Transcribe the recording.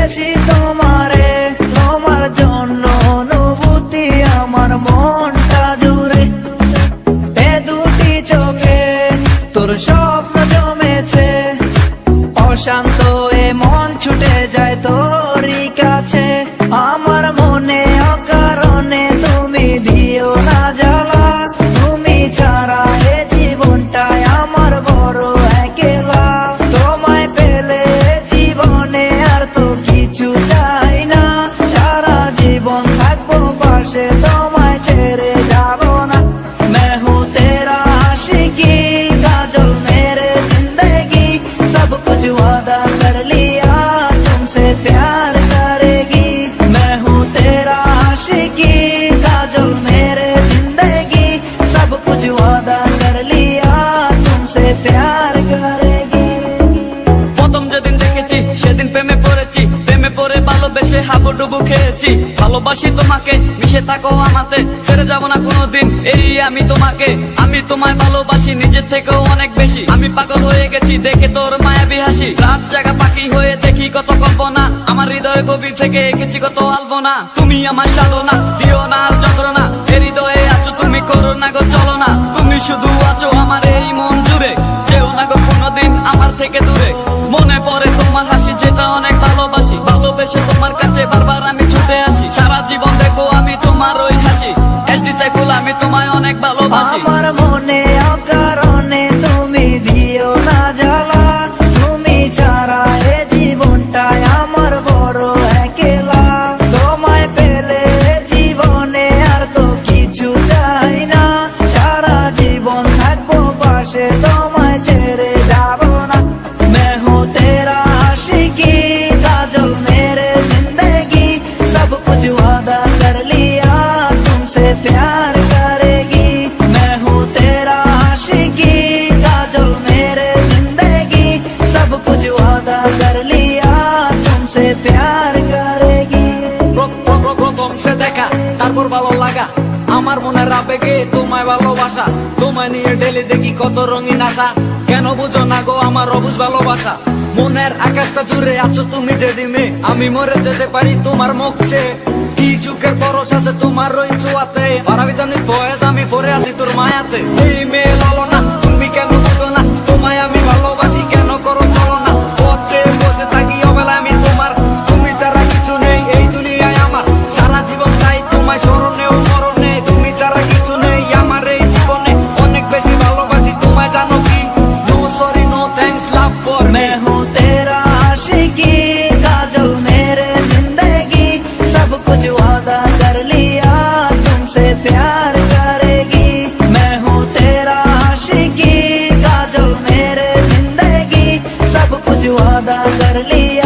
পেয়েছি তোমারে, তোমার জন্য অনুভূতি আমার মনটা জুড়ে। এ দুটি চোখে তোর স্বপ্ন জমেছে, অশান্ত এ মন ছুটে যায় তোরই কাছে। আমার মনে অকারণে তুমি দিও না জ্বালা, তুমি ছাড়া এ জীবনটাই আমার বড় একলা। তোমায় পেলে জীবনে আর তো কিছু চাই না, সারা জীবন থাকবো পাশে, তোমায় ছেড়ে যাব না। मैं हूँ तेरा आशिकी काजल मेरे जिंदगी, सब कुछ वादा कर लिया तुमसे प्यार करेगी। मैं हूँ तेरा आशिकी काजल मेरे जिंदगी, सब कुछ वादा कर लिया तुमसे प्यार करेगी। প্রথম যেদিন দেখেছি সেদিন প্রেমে পড়েছি, প্রেমে পড়ে ভালোবেসে হাবুডুবু খেয়েছি। ভালোবাসি তোমাকে, মিশে থাকো আমাতে, ছেড়ে যাব না কোনোদিন এই আমি তোমাকে। আমি তোমায় ভালোবাসি নিজের থেকেও অনেক বেশি, আমি পাগল হয়ে গেছি দেখে তোর মায়াবী হাসি। রাত জাগা পাখি হয়ে দেখি কত কল্পনা, আমার হৃদয় গভীর থেকে এঁকেছি কত আলপনা। তুমি আমার সাধনা, দিও না আর যন্ত্রণা, এ হৃদয়ে আছো তুমি, করো না গো চলো না। তুমি শুধু আছো আমার এই মন জুড়ে, যেও না গো কোনোদিন আমার থেকে দূরে। মনে পড়ে তোমার হাসি যেটা অনেক ভালোবাসি, ভালোবেসে তোমার কাছে বারবার আমি ছুটে আসি। সারা জীবন দেখবো আমি তোমার ওই হাসি, এসডি চাইফুল আমি তোমায় অনেক ভালোবাসি। আমার মনে অকারণে তুমি দিও না জ্বালা, তুমি ছাড়া এ জীবনটাই আমার বড় একলা। তোমায় পেলে জীবনে আর তো কিছু চাই না, সারা জীবন থাকবো পাশে, তোমায় ছেড়ে যাব না। मैं हूँ तेरा आशिकी काजल मेरे जिंदगी, सब कुछ वादा कर लिया तुमसे प्यार करेगी। मैं हूँ तेरा आशिकी काजल मेरे जिंदगी, सब कुछ वादा कर लिया तुमसे प्यार करेगी। প্রথম সে দেখা তারপর ভালো লাগা, আমার মনের আবেগে তোমায় ভালোবাসা। তোমায় নিয়ে ডেলি দেখি কত রঙিন আশা, কেন বুঝো না গো আমার অবুঝ ভালোবাসা। মনের আকাশটা জুড়ে আছো তুমি যেদিনে, আমি মরে যেতে পারি তোমার মুখ চেয়ে। কি চোখের পরশ আছে তোমার ওই ছোঁয়াতে, পারাবিতানি ফয়েজ আমি পরে আছি তোর মায়াতে। এই মেয়ে লালো না, তুমি কেন বুঝো না, তোমায় আমি ভালোবাসি কেন করো চলো না। পথে বসে থাকি অবেলা আমি তোমার, তুমি ছাড়া কিছু নেই এই দুনিয়ায় আমার। সারা জীবন চাই তোমায় স্মরণে ও মরণে, তুমি ছাড়া কিছু নেই আমার এই জীবনে। অনেক বেশি ভালোবাসি তোমায় জানো কি, no sorry no thanks love for me. मैं हूँ तेरा आशिकी काजल मेरे जिंदगी, सब कुछ वादा कर लिया तुमसे प्यार करेगी। मैं हूँ तेरा आशिकी काजल मेरे जिंदगी, सब कुछ वादा कर लिया